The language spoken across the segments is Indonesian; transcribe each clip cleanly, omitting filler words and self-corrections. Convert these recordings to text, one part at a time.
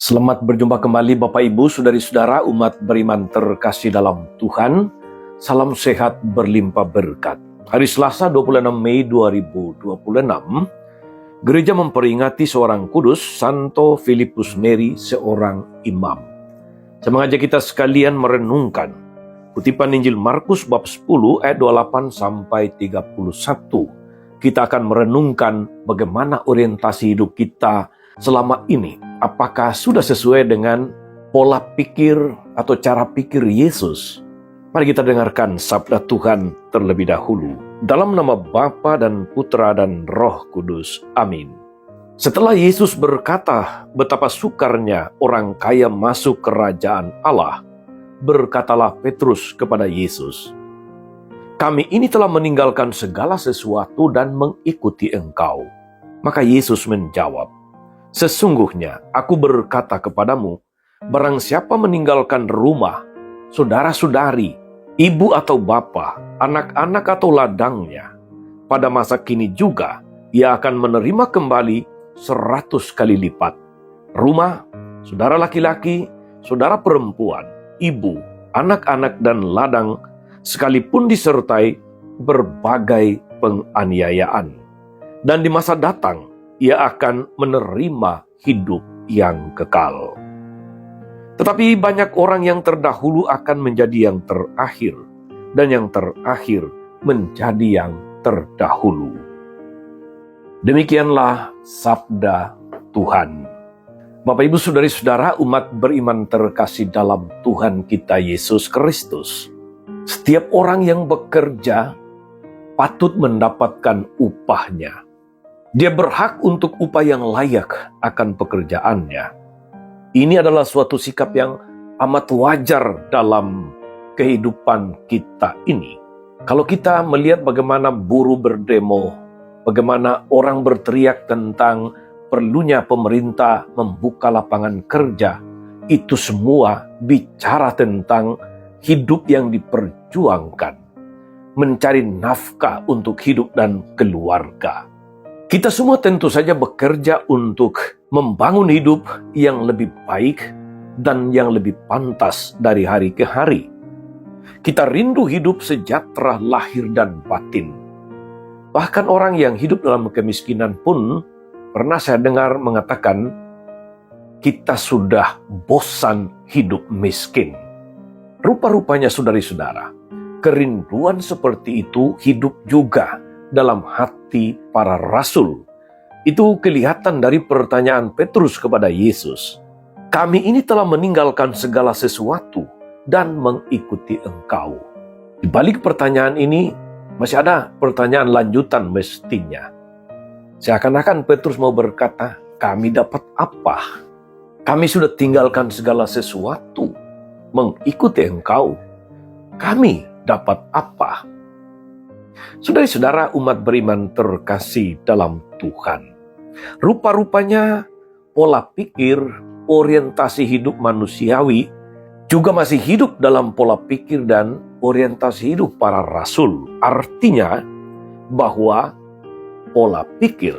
Selamat berjumpa kembali Bapak Ibu, Saudari-saudara umat beriman terkasih dalam Tuhan. Salam sehat berlimpah berkat. Hari Selasa 26 Mei 2026, gereja memperingati seorang kudus, Santo Filipus Neri, seorang imam. Saya mengajak kita sekalian merenungkan kutipan Injil Markus bab 10 ayat 28 sampai 31. Kita akan merenungkan bagaimana orientasi hidup kita selama ini. Apakah sudah sesuai dengan pola pikir atau cara pikir Yesus? Mari kita dengarkan sabda Tuhan terlebih dahulu. Dalam nama Bapa dan Putra dan Roh Kudus. Amin. Setelah Yesus berkata betapa sukarnya orang kaya masuk kerajaan Allah, berkatalah Petrus kepada Yesus, "Kami ini telah meninggalkan segala sesuatu dan mengikuti Engkau." Maka Yesus menjawab, "Sesungguhnya aku berkata kepadamu, barang siapa meninggalkan rumah, saudara-saudari, ibu atau bapa, anak-anak atau ladangnya, pada masa kini juga ia akan menerima kembali 100 kali lipat. Rumah, saudara laki-laki, saudara perempuan, ibu, anak-anak dan ladang, sekalipun disertai berbagai penganiayaan. Dan di masa datang, ia akan menerima hidup yang kekal." Tetapi banyak orang yang terdahulu akan menjadi yang terakhir, dan yang terakhir menjadi yang terdahulu. Demikianlah sabda Tuhan. Bapak Ibu Saudari-saudara umat beriman terkasih dalam Tuhan kita Yesus Kristus. Setiap orang yang bekerja patut mendapatkan upahnya. Dia berhak untuk upah yang layak akan pekerjaannya. Ini adalah suatu sikap yang amat wajar dalam kehidupan kita ini. Kalau kita melihat bagaimana buruh berdemo, bagaimana orang berteriak tentang perlunya pemerintah membuka lapangan kerja, itu semua bicara tentang hidup yang diperjuangkan, mencari nafkah untuk hidup dan keluarga. Kita semua tentu saja bekerja untuk membangun hidup yang lebih baik dan yang lebih pantas dari hari ke hari. Kita rindu hidup sejahtera lahir dan batin. Bahkan orang yang hidup dalam kemiskinan pun pernah saya dengar mengatakan, kita sudah bosan hidup miskin. Rupa-rupanya saudari-saudara, kerinduan seperti itu hidup juga dalam hati para rasul. Itu kelihatan dari pertanyaan Petrus kepada Yesus. "Kami ini telah meninggalkan segala sesuatu dan mengikuti Engkau." Di balik pertanyaan ini masih ada pertanyaan lanjutan mestinya. Seakan-akan Petrus mau berkata, "Kami dapat apa? Kami sudah tinggalkan segala sesuatu, mengikuti Engkau. Kami dapat apa?" Saudari-saudara umat beriman terkasih dalam Tuhan. Rupa-rupanya pola pikir, orientasi hidup manusiawi juga masih hidup dalam pola pikir dan orientasi hidup para rasul. Artinya bahwa pola pikir,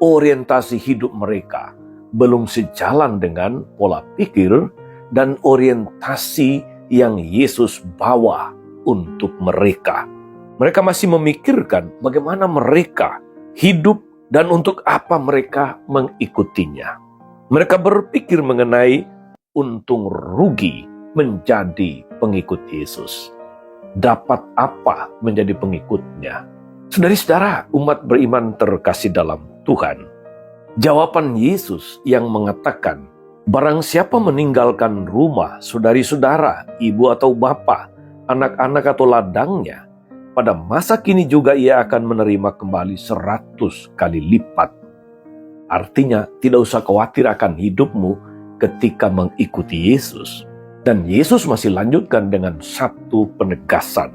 orientasi hidup mereka belum sejalan dengan pola pikir dan orientasi yang Yesus bawa untuk mereka. Mereka masih memikirkan bagaimana mereka hidup dan untuk apa mereka mengikutinya. Mereka berpikir mengenai untung rugi menjadi pengikut Yesus. Dapat apa menjadi pengikutnya? Saudari-saudara umat beriman terkasih dalam Tuhan. Jawaban Yesus yang mengatakan, barang siapa meninggalkan rumah, saudari-saudara, ibu atau bapa, anak-anak atau ladangnya, pada masa kini juga ia akan menerima kembali 100 kali lipat. Artinya, tidak usah khawatir akan hidupmu ketika mengikuti Yesus. Dan Yesus masih lanjutkan dengan satu penegasan.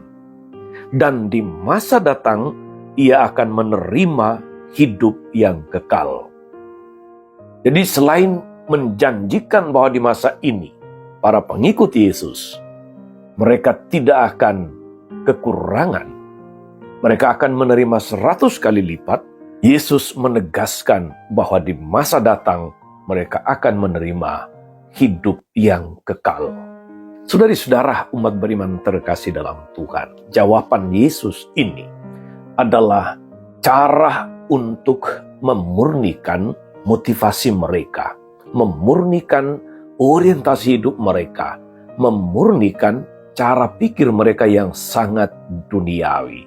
Dan di masa datang, ia akan menerima hidup yang kekal. Jadi selain menjanjikan bahwa di masa ini, para pengikut Yesus, mereka tidak akan kekurangan, mereka akan menerima 100 kali lipat. Yesus menegaskan bahwa di masa datang mereka akan menerima hidup yang kekal. Saudari-saudara umat beriman terkasih dalam Tuhan, jawaban Yesus ini adalah cara untuk memurnikan motivasi mereka, memurnikan orientasi hidup mereka, memurnikan cara pikir mereka yang sangat duniawi.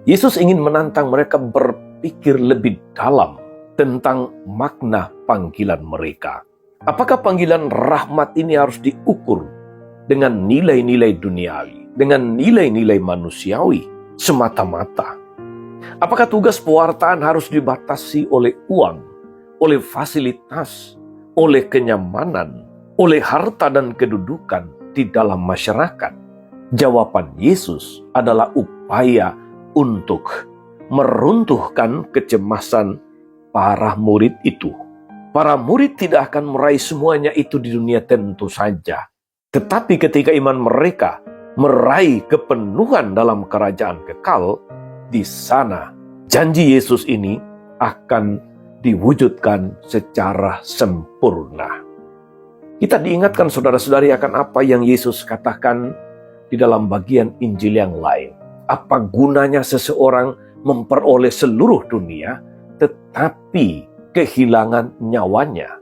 Yesus ingin menantang mereka berpikir lebih dalam tentang makna panggilan mereka. Apakah panggilan rahmat ini harus diukur dengan nilai-nilai duniawi, dengan nilai-nilai manusiawi semata-mata? Apakah tugas pewartaan harus dibatasi oleh uang, oleh fasilitas, oleh kenyamanan, oleh harta dan kedudukan di dalam masyarakat? Jawaban Yesus adalah upaya untuk meruntuhkan kecemasan para murid itu. Para murid tidak akan meraih semuanya itu di dunia tentu saja. Tetapi ketika iman mereka meraih kepenuhan dalam kerajaan kekal, di sana janji Yesus ini akan diwujudkan secara sempurna. Kita diingatkan saudara-saudari akan apa yang Yesus katakan di dalam bagian Injil yang lain. Apa gunanya seseorang memperoleh seluruh dunia tetapi kehilangan nyawanya,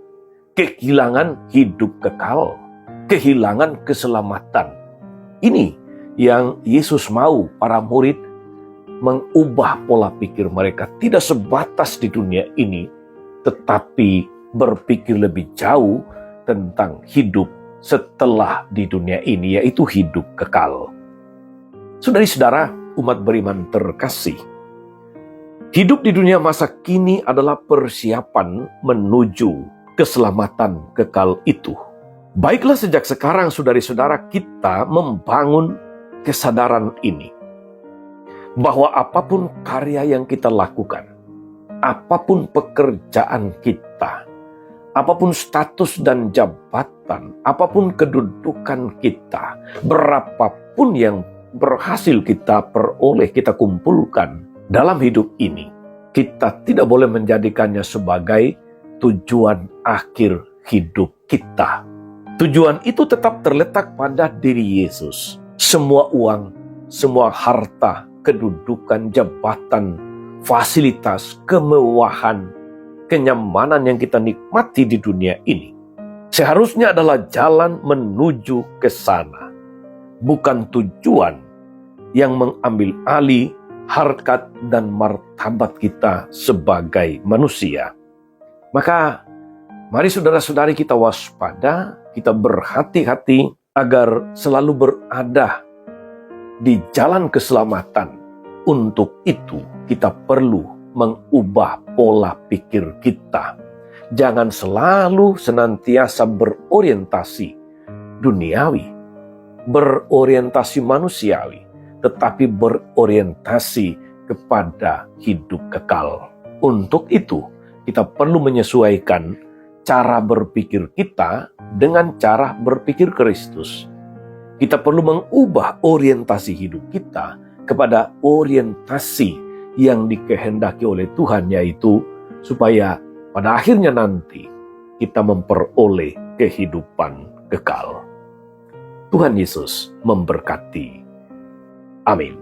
kehilangan hidup kekal, kehilangan keselamatan? Ini yang Yesus mau para murid mengubah pola pikir mereka, tidak sebatas di dunia ini, tetapi berpikir lebih jauh tentang hidup setelah di dunia ini, yaitu hidup kekal. Saudari-saudara umat beriman terkasih, hidup di dunia masa kini adalah persiapan menuju keselamatan kekal itu. Baiklah sejak sekarang saudari-saudara kita membangun kesadaran ini, bahwa apapun karya yang kita lakukan, apapun pekerjaan kita, apapun status dan jabatan, apapun kedudukan kita, berapapun yang berhasil kita peroleh, kita kumpulkan dalam hidup ini, kita tidak boleh menjadikannya sebagai tujuan akhir hidup kita. Tujuan itu tetap terletak pada diri Yesus. Semua uang, semua harta, kedudukan, jabatan, fasilitas, kemewahan, kenyamanan yang kita nikmati di dunia ini seharusnya adalah jalan menuju ke sana, bukan tujuan yang mengambil alih harkat dan martabat kita sebagai manusia. Maka mari saudara-saudari kita waspada, kita berhati-hati agar selalu berada di jalan keselamatan. Untuk itu kita perlu mengubah pola pikir kita. Jangan selalu senantiasa berorientasi duniawi, berorientasi manusiawi, tetapi berorientasi kepada hidup kekal. Untuk itu kita perlu menyesuaikan cara berpikir kita dengan cara berpikir Kristus. Kita perlu mengubah orientasi hidup kita kepada orientasi yang dikehendaki oleh Tuhan, yaitu supaya pada akhirnya nanti kita memperoleh kehidupan kekal. Tuhan Yesus memberkati. Amin.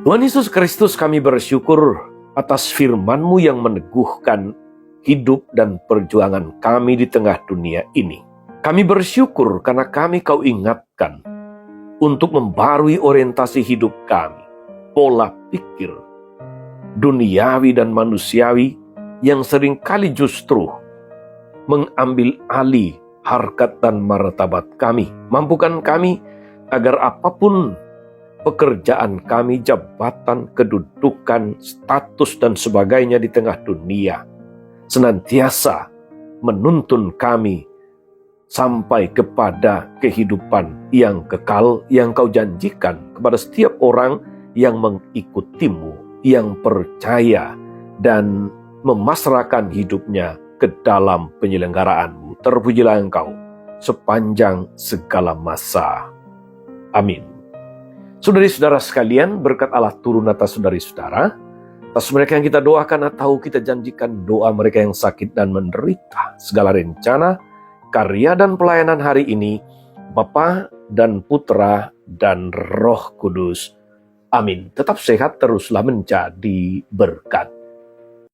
Tuhan Yesus Kristus, kami bersyukur atas firman-Mu yang meneguhkan hidup dan perjuangan kami di tengah dunia ini. Kami bersyukur karena Kau ingatkan untuk membarui orientasi hidup kami, pola pikir duniawi dan manusiawi yang seringkali justru mengambil alih harkat dan martabat kami. Mampukan kami agar apapun pekerjaan kami, jabatan, kedudukan, status, dan sebagainya di tengah dunia, senantiasa menuntun kami sampai kepada kehidupan yang kekal yang Kau janjikan kepada setiap orang yang mengikutimu, yang percaya dan memasrahkan hidupnya ke dalam penyelenggaraan-Mu. Terpujilah Engkau sepanjang segala masa. Amin. Saudari-saudara sekalian, berkat Allah turun atas saudari-saudara, Atas mereka yang kita doakan atau kita janjikan doa mereka yang sakit dan menderita. Segala rencana, karya dan pelayanan hari ini, Bapa dan Putra dan Roh Kudus. Amin. Tetap sehat, teruslah menjadi berkat.